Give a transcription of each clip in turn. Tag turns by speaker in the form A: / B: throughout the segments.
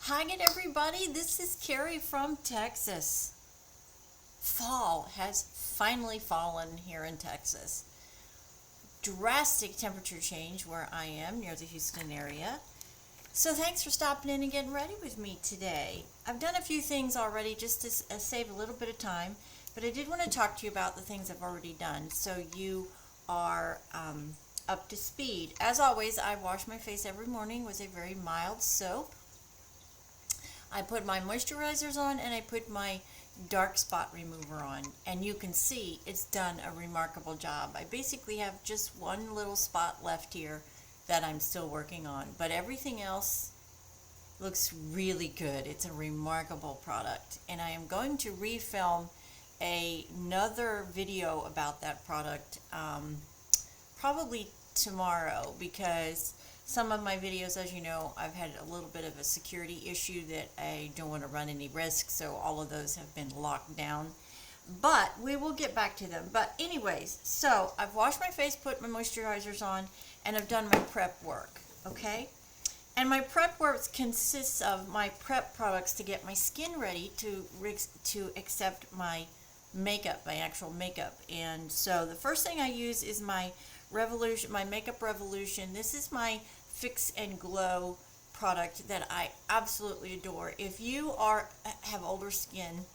A: Hi again, everybody. This is Carrie from Texas. Fall has finally fallen here in Texas. Drastic temperature change where I am near the Houston area. So thanks for stopping in and getting ready with me today. I've done a few things already just to save a little bit of time, but I did want to talk to you about the things I've already done so you are up to speed. As always, I wash my face every morning with a very mild soap. I put my moisturizers on and I put my dark spot remover on, and you can see it's done a remarkable job. I basically have just one little spot left here that I'm still working on, but everything else looks really good. It's a remarkable product, and I am going to refilm another video about that product probably tomorrow, because some of my videos, as you know, I've had a little bit of a security issue that I don't want to run any risk, so all of those have been locked down. But we will get back to them. But anyways, so I've washed my face, put my moisturizers on, and I've done my prep work, okay? And my prep work consists of my prep products to get my skin ready to accept my makeup, my actual makeup. And so the first thing I use is my Makeup Revolution. This is my Fix and Glow product that I absolutely adore. If you have older skin,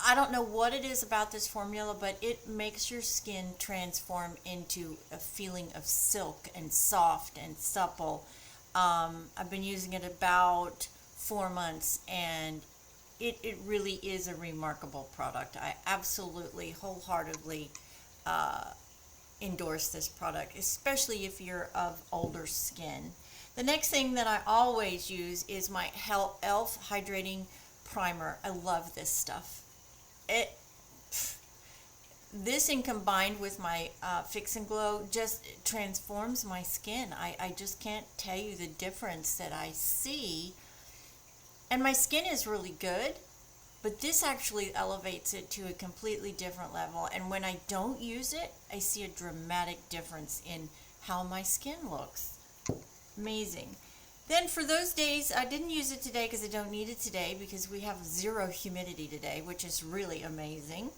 A: I don't know what it is about this formula, but it makes your skin transform into a feeling of silk and soft and supple. I've been using it about 4 months, and it really is a remarkable product. I absolutely, wholeheartedly endorse this product, especially if you're of older skin. The next thing that I always use is my e.l.f. Hydrating Primer. I love this stuff. This, and combined with my Fix and Glow, just transforms my skin. I just can't tell you the difference that I see. And my skin is really good, but this actually elevates it to a completely different level. And when I don't use it, I see a dramatic difference in how my skin looks. Amazing. Then for those days, I didn't use it today because I don't need it today because we have 0 humidity today, which is really amazing.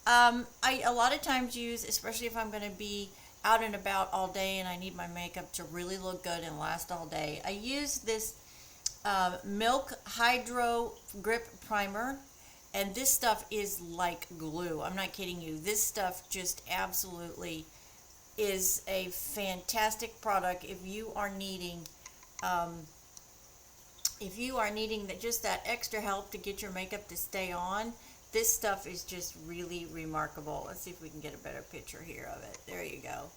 A: I a lot of times use, especially if I'm going to be out and about all day and I need my makeup to really look good and last all day, I use this Milk Hydro Grip Primer, and this stuff is like glue. I'm not kidding you. This stuff just absolutely is a fantastic product if you are needing just that extra help to get your makeup to stay on. This stuff is just really remarkable. Let's see if we can get a better picture here of it. There you go.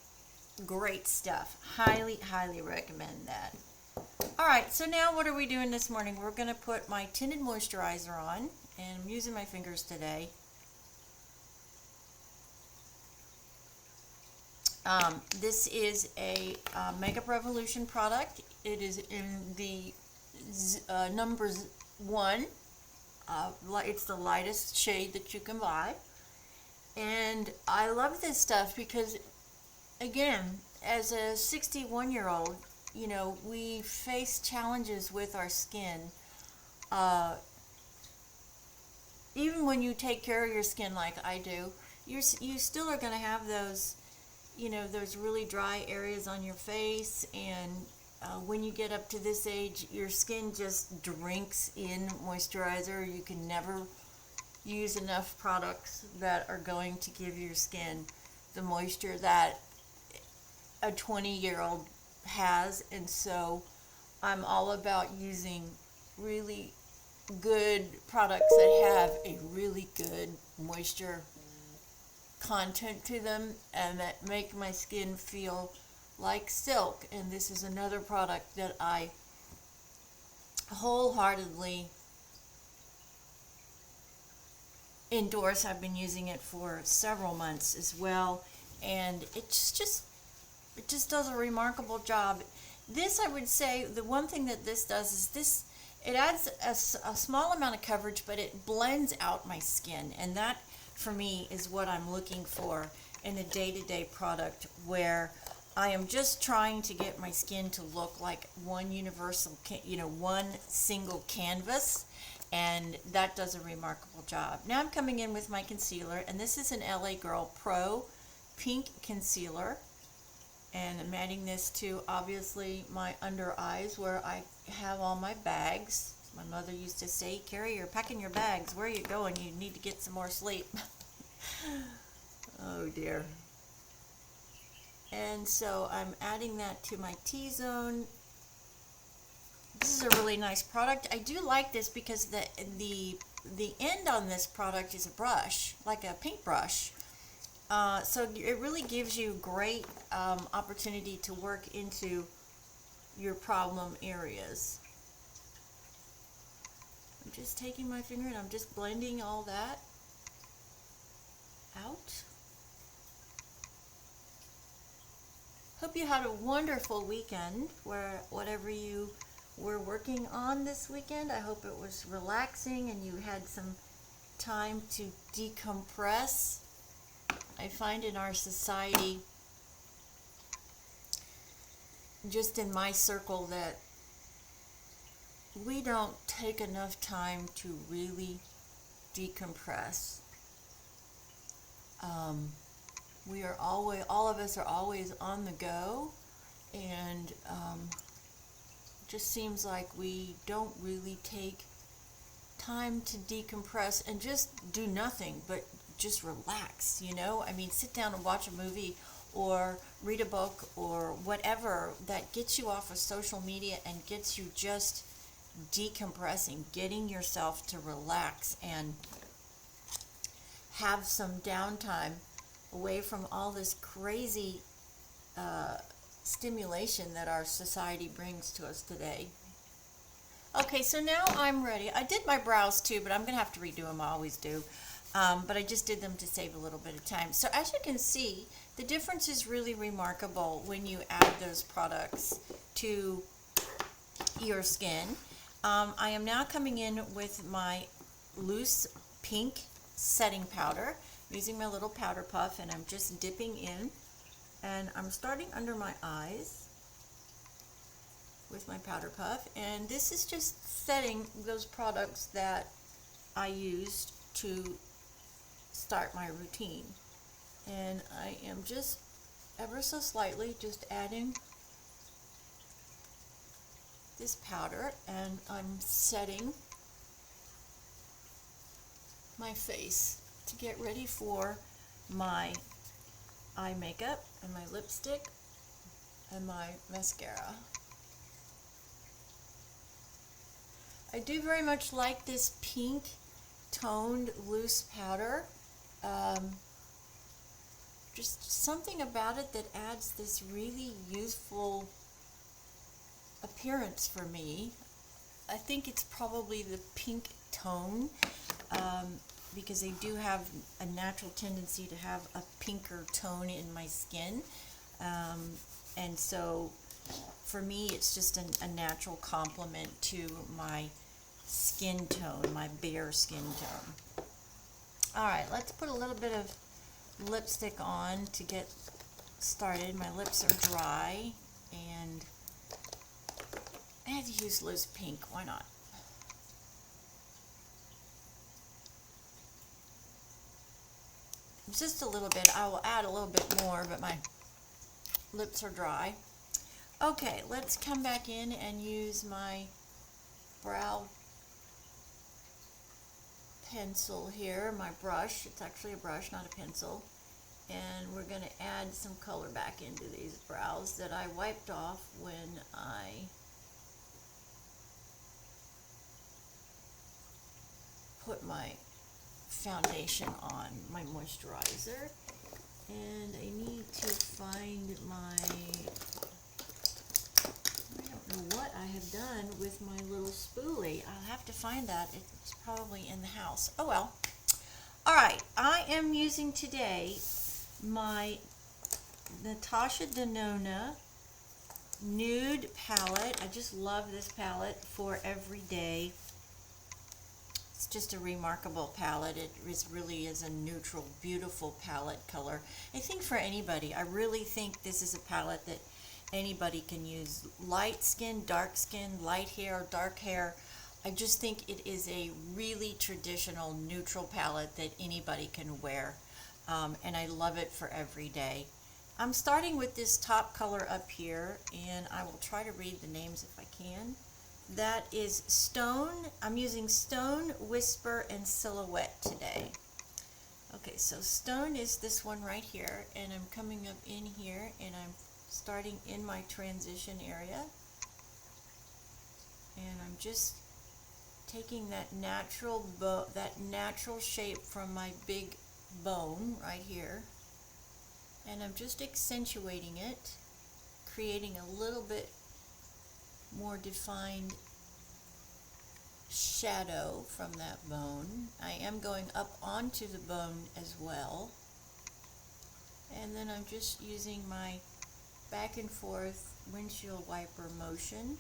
A: Great stuff. Highly, highly recommend that. Alright, so now what are we doing this morning? We're going to put my tinted moisturizer on, and I'm using my fingers today. This is a Makeup Revolution product. It is in the number 1. It's the lightest shade that you can buy. And I love this stuff because, again, as a 61-year-old, you know, we face challenges with our skin. Even when you take care of your skin like I do, you still are going to have those, you know, those really dry areas on your face. And when you get up to this age, your skin just drinks in moisturizer. You can never use enough products that are going to give your skin the moisture that a 20-year-old has. And so I'm all about using really good products that have a really good moisture content to them and that make my skin feel like silk. And this is another product that I wholeheartedly endorse. I've been using it for several months as well, and it just does a remarkable job. This, I would say, the one thing that this does is it adds a small amount of coverage, but it blends out my skin, and that for me is what I'm looking for in a day-to-day product, where I am just trying to get my skin to look like one universal, one single canvas, and that does a remarkable job. Now I'm coming in with my concealer, and this is an LA Girl Pro Pink Concealer, and I'm adding this to, obviously, my under eyes where I have all my bags. My mother used to say, Carrie, you're packing your bags. Where are you going? You need to get some more sleep. Oh dear. And so I'm adding that to my T-zone. This is a really nice product. I do like this because the end on this product is a brush, like a paintbrush. So it really gives you great opportunity to work into your problem areas. I'm just taking my finger and I'm just blending all that out. Hope you had a wonderful weekend, where whatever you were working on this weekend. I hope it was relaxing and you had some time to decompress. I find in our society, just in my circle, that we don't take enough time to really decompress. We are always, all of us are always on the go, and just seems like we don't really take time to decompress and just do nothing but just relax, I mean, sit down and watch a movie or read a book or whatever that gets you off of social media and gets you just decompressing, getting yourself to relax and have some downtime away from all this crazy stimulation that our society brings to us today. Okay, so now I'm ready. I did my brows too, but I'm going to have to redo them. I always do. But I just did them to save a little bit of time. So as you can see, the difference is really remarkable when you add those products to your skin. I am now coming in with my loose pink setting powder, using my little powder puff, and I'm just dipping in, and I'm starting under my eyes with my powder puff, and this is just setting those products that I used to start my routine. And I am just ever so slightly just adding this powder, and I'm setting my face to get ready for my eye makeup and my lipstick and my mascara. I do very much like this pink toned loose powder. Just something about it that adds this really youthful appearance for me. I think it's probably the pink tone, because I do have a natural tendency to have a pinker tone in my skin, and so for me it's just a natural complement to my skin tone, my bare skin tone. Alright, let's put a little bit of lipstick on to get started. My lips are dry, and I had to use loose pink, why not? Just a little bit. I will add a little bit more, but my lips are dry. Okay, let's come back in and use my brow pencil here, my brush. It's actually a brush, not a pencil. And we're going to add some color back into these brows that I wiped off when I put my foundation on, my moisturizer. And I need to find my, I don't know what I have done with my little spoolie. I'll have to find that. It's probably in the house. Oh well. Alright, I am using today my Natasha Denona nude palette. I just love this palette for everyday just a remarkable palette. Really is a neutral, beautiful palette color. I think for anybody, I really think this is a palette that anybody can use. Light skin, dark skin, light hair, dark hair. I just think it is a really traditional neutral palette that anybody can wear. And I love it for every day. I'm starting with this top color up here, and I will try to read the names if I can. That is Stone. I'm using Stone, Whisper, and Silhouette today. Okay, so Stone is this one right here, and I'm coming up in here, and I'm starting in my transition area. And I'm just taking that natural shape from my big bone right here, and I'm just accentuating it, creating a little bit more defined shadow from that bone. I am going up onto the bone as well, and then I'm just using my back and forth windshield wiper motion.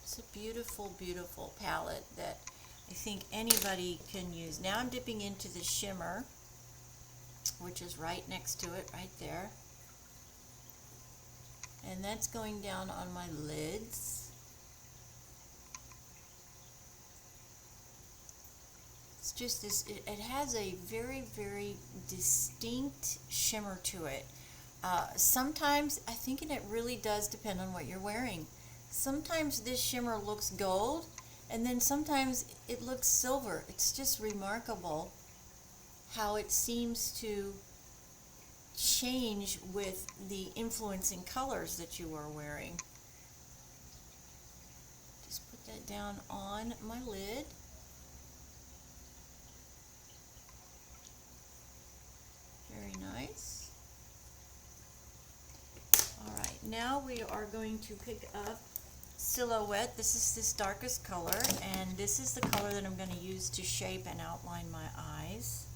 A: It's a beautiful, beautiful palette that I think anybody can use. Now I'm dipping into the shimmer, which is right next to it, right there. And that's going down on my lids. It's just this, it has a very, very distinct shimmer to it. Sometimes, I think it really does depend on what you're wearing. Sometimes this shimmer looks gold, and then sometimes it looks silver. It's just remarkable how it seems to change with the influencing colors that you are wearing. Just put that down on my lid. Very nice. All right, now we are going to pick up Silhouette. This is this darkest color, and this is the color that I'm going to use to shape and outline my eyes.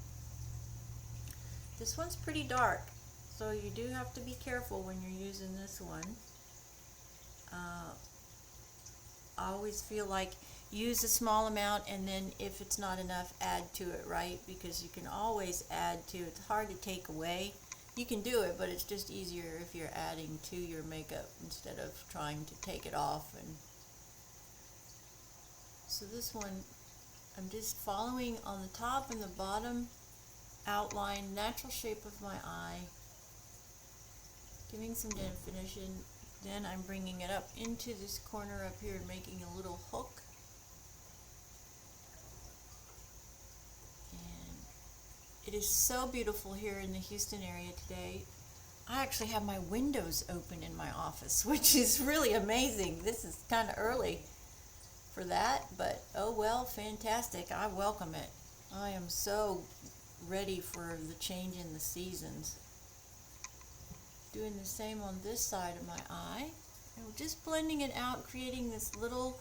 A: This one's pretty dark, so you do have to be careful when you're using this one. I always feel like use a small amount, and then if it's not enough, add to it, right? Because you can always add to it. It's hard to take away. You can do it, but it's just easier if you're adding to your makeup instead of trying to take it off. And so this one, I'm just following on the top and the bottom outline, natural shape of my eye, giving some definition. Then I'm bringing it up into this corner up here and making a little hook. It is so beautiful here in the Houston area today. I actually have my windows open in my office, which is really amazing. This is kind of early for that, but oh well, fantastic. I welcome it. I am so ready for the change in the seasons. Doing the same on this side of my eye. And we're just blending it out, creating this little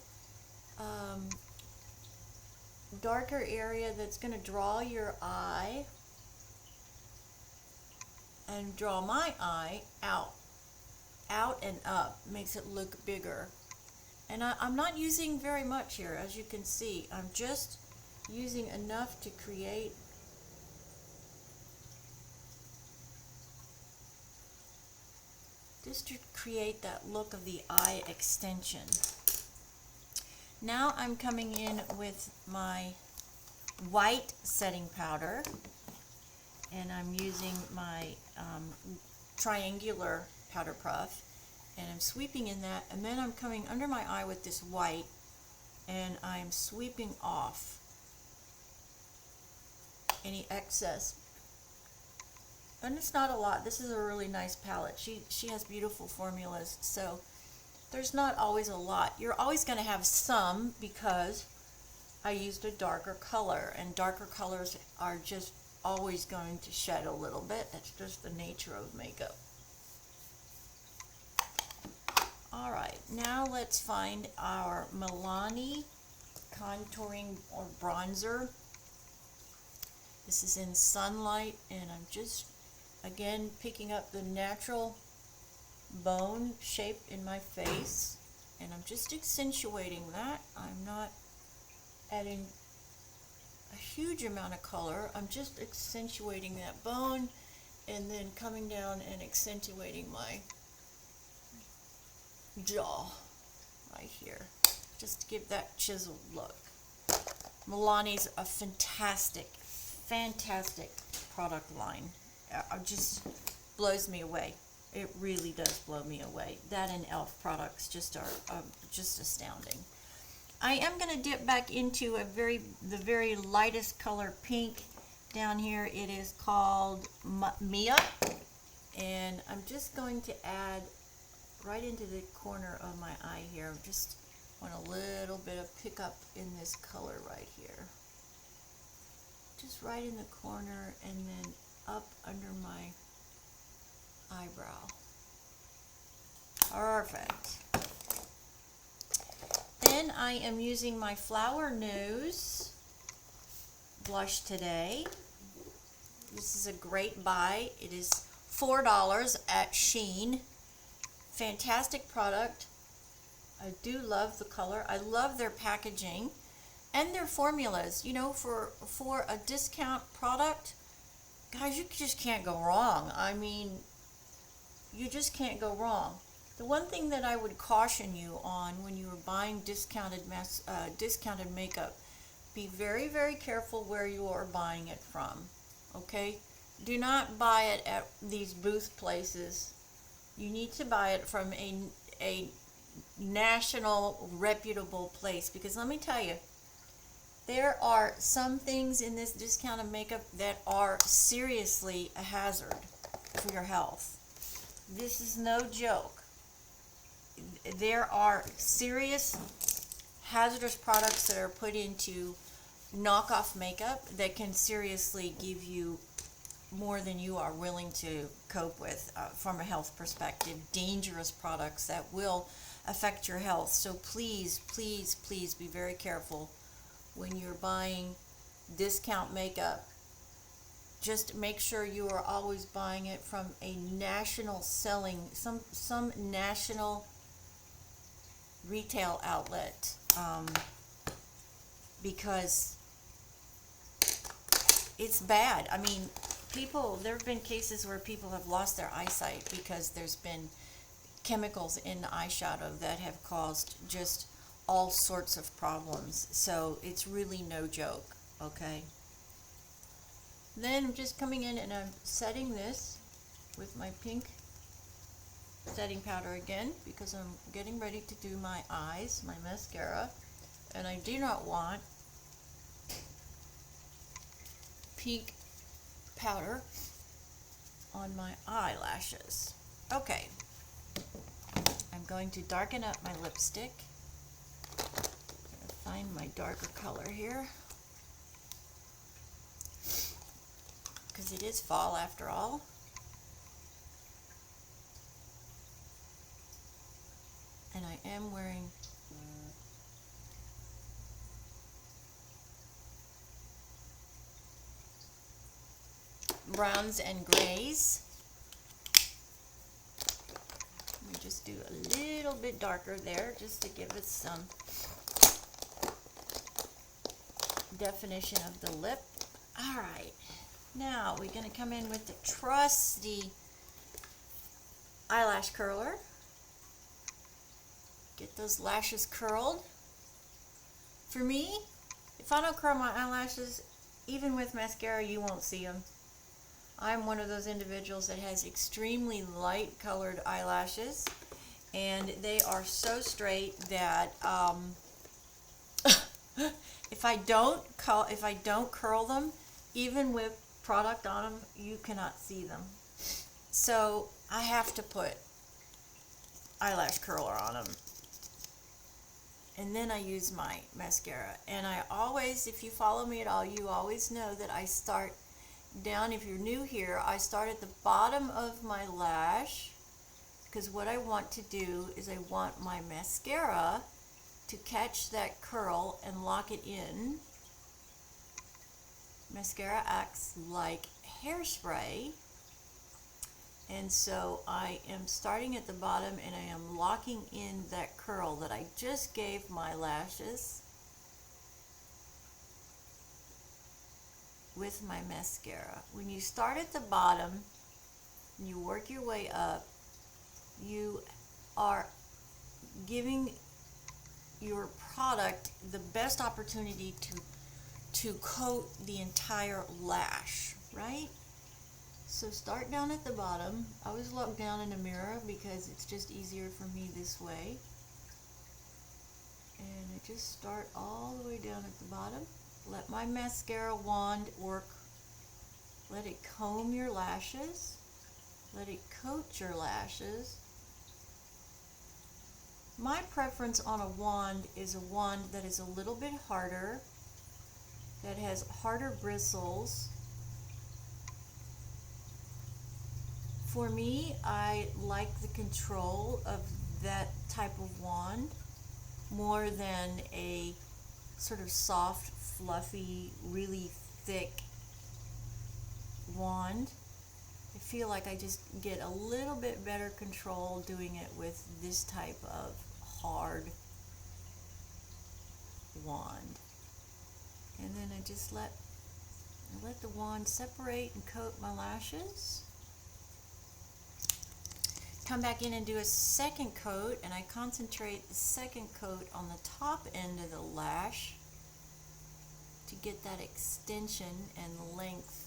A: darker area that's going to draw your eye and draw my eye out and up, makes it look bigger. And I'm not using very much here, as you can see. I'm just using enough to create that look of the eye extension. Now I'm coming in with my white setting powder, and I'm using my triangular powder puff, and I'm sweeping in that, and then I'm coming under my eye with this white, and I'm sweeping off any excess. And it's not a lot. This is a really nice palette. She has beautiful formulas, so there's not always a lot. You're always going to have some because I used a darker color, and darker colors are just always going to shed a little bit. That's just the nature of makeup. Alright, now let's find our Milani contouring or bronzer. This is in Sunlight, and I'm just again picking up the natural bone shape in my face. and I'm just accentuating that. I'm not adding a huge amount of color. I'm just accentuating that bone and then coming down and accentuating my jaw right here, just to give that chiseled look. Milani's a fantastic product line. It just blows me away. It really does blow me away. That and e.l.f. products just are just astounding. I am going to dip back into the very lightest color pink down here. It is called Mia, and I'm just going to add right into the corner of my eye here. Just want a little bit of pickup in this color right here. Just right in the corner and then up under my eyebrow. Perfect. Then I am using my Flower Nose blush today. This is a great buy. It is $4 at Shein. Fantastic product. I do love the color. I love their packaging and their formulas. You know, for a discount product, guys, you just can't go wrong. I mean, you just can't go wrong. The one thing that I would caution you on when you are buying discounted makeup, be very, very careful where you are buying it from. Okay? Do not buy it at these booth places. You need to buy it from a national reputable place, because let me tell you, there are some things in this discounted makeup that are seriously a hazard for your health. This is no joke. There are serious hazardous products that are put into knockoff makeup that can seriously give you more than you are willing to cope with from a health perspective. Dangerous products that will affect your health. So please, please, please be very careful when you're buying discount makeup. Just make sure you are always buying it from a national selling, some national retail outlet, because it's bad. I mean, there have been cases where people have lost their eyesight because there's been chemicals in the eyeshadow that have caused just all sorts of problems. So it's really no joke, okay? Then I'm just coming in and I'm setting this with my pink setting powder again, because I'm getting ready to do my eyes, my mascara, and I do not want pink powder on my eyelashes. Okay, I'm going to darken up my lipstick. I'm going to find my darker color here, because it is fall after all. And I am wearing browns and grays. Let me just do a little bit darker there, just to give it some definition of the lip. All right, now we're going to come in with the trusty eyelash curler. Get those lashes curled. For me, if I don't curl my eyelashes, even with mascara, you won't see them. I'm one of those individuals that has extremely light colored eyelashes, and they are so straight that if I don't curl them, even with product on them, you cannot see them. So I have to put eyelash curler on them. And then I use my mascara. And I always, if you follow me at all, you always know that I start down. If you're new here, I start at the bottom of my lash, because what I want to do is I want my mascara to catch that curl and lock it in. Mascara acts like hairspray, And so I am starting at the bottom and I am locking in that curl that I just gave my lashes with my mascara. When you start at the bottom and you work your way up, you are giving your product the best opportunity to coat the entire lash, right? So start down at the bottom. I always look down in a mirror because it's just easier for me this way. And I just start all the way down at the bottom. Let my mascara wand work. Let it comb your lashes. Let it coat your lashes. My preference on a wand is a wand that is a little bit harder, that has harder bristles. For me, I like the control of that type of wand more than a sort of soft, fluffy, really thick wand. I feel like I just get a little bit better control doing it with this type of hard wand. And then I just let the wand separate and coat my lashes. Come back in and do a second coat, and I concentrate the second coat on the top end of the lash to get that extension and length.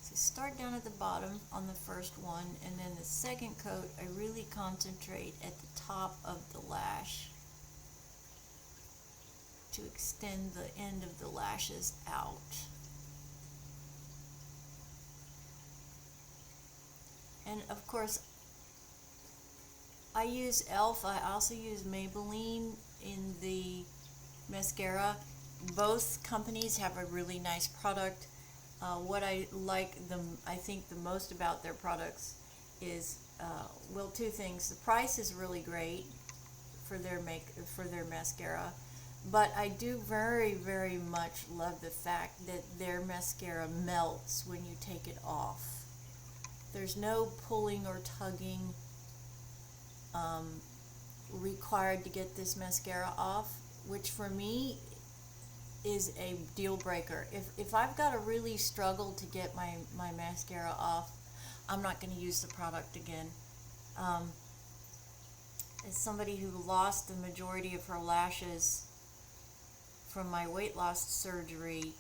A: So start down at the bottom on the first one, and then the second coat I really concentrate at the top of the lash to extend the end of the lashes out. And of course, I use e.l.f. I also use Maybelline in the mascara. Both companies have a really nice product. What I think the most about their products is, well, two things. The price is really great for their mascara, but I do very, very much love the fact that their mascara melts when you take it off. There's no pulling or tugging required to get this mascara off, which for me is a deal breaker. If I've got to really struggle to get my mascara off, I'm not going to use the product again. As somebody who lost the majority of her lashes from my weight loss surgery,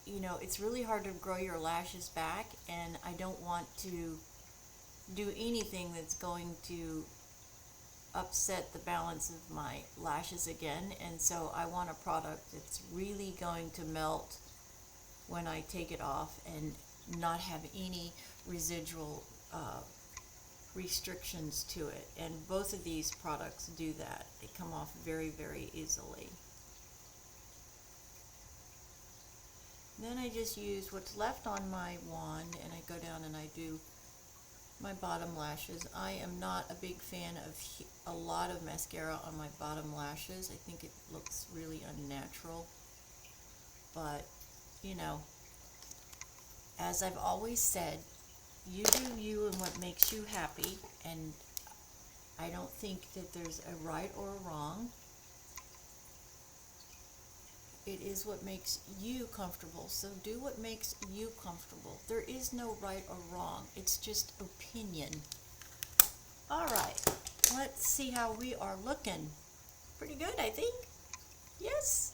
A: you know, it's really hard to grow your lashes back, and I don't want to do anything that's going to upset the balance of my lashes again. And so I want a product that's really going to melt when I take it off and not have any residual restrictions to it. And both of these products do that. They come off very, very easily. Then I just use what's left on my wand and I go down and I do my bottom lashes. I am not a big fan of a lot of mascara on my bottom lashes. I think it looks really unnatural. But, you know, as I've always said, you do you and what makes you happy, and I don't think that there's a right or a wrong. It is what makes you comfortable, so do what makes you comfortable. There is no right or wrong. It's just opinion. All right, let's see how we are looking. Pretty good, I think. Yes.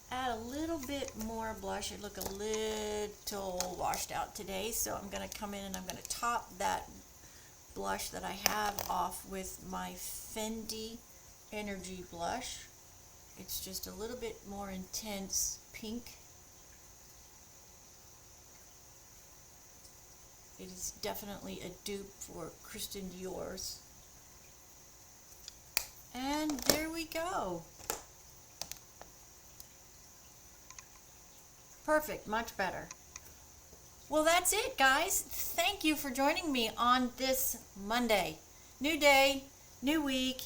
A: Add a little bit more blush. I look a little washed out today, so I'm going to come in and I'm going to top that blush that I have off with my Fendi Energy blush. It's just a little bit more intense pink. It is definitely a dupe for Christian Dior's. And there we go. Perfect, much better. Well, that's it, guys. Thank you for joining me on this Monday. New day, new week,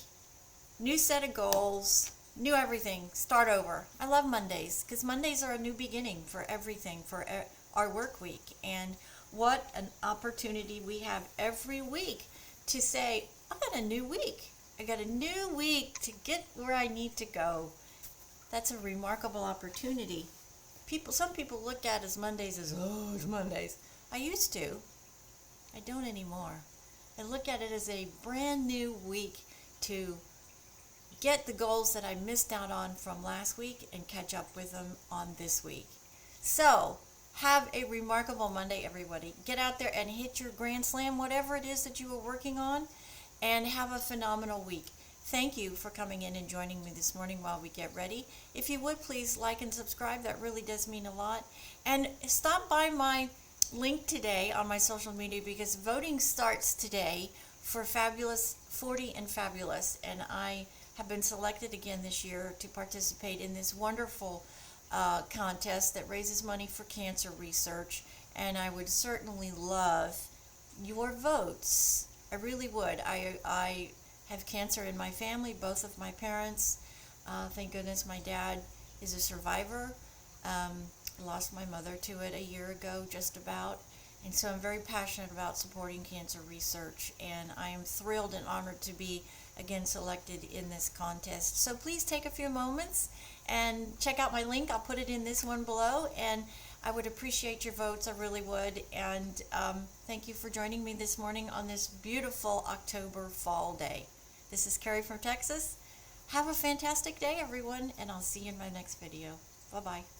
A: new set of goals. New everything, start over. I love Mondays because Mondays are a new beginning for everything, for our work week. And What an opportunity we have every week to say, I got a new week. I got a new week to get where I need to go. That's a remarkable opportunity. Some people look at as Mondays as, oh, it's Mondays. I used to. I don't anymore. I look at it as a brand new week to get the goals that I missed out on from last week and catch up with them on this week. So, have a remarkable Monday, everybody. Get out there and hit your grand slam, whatever it is that you are working on, and have a phenomenal week. Thank you for coming in and joining me this morning while we get ready. If you would, please like and subscribe. That really does mean a lot. And stop by my link today on my social media because voting starts today for Fabulous 40 and Fabulous. And I have been selected again this year to participate in this wonderful contest that raises money for cancer research. And I would certainly love your votes. I really would. I have cancer in my family, both of my parents. Thank goodness my dad is a survivor. Lost my mother to it a year ago, just about. And so I'm very passionate about supporting cancer research. And I am thrilled and honored to be again selected in this contest. So please take a few moments and check out my link. I'll put it in this one below. And I would appreciate your votes. I really would. And thank you for joining me this morning on this beautiful October fall day. This is Carrie from Texas. Have a fantastic day, everyone, and I'll see you in my next video. Bye-bye.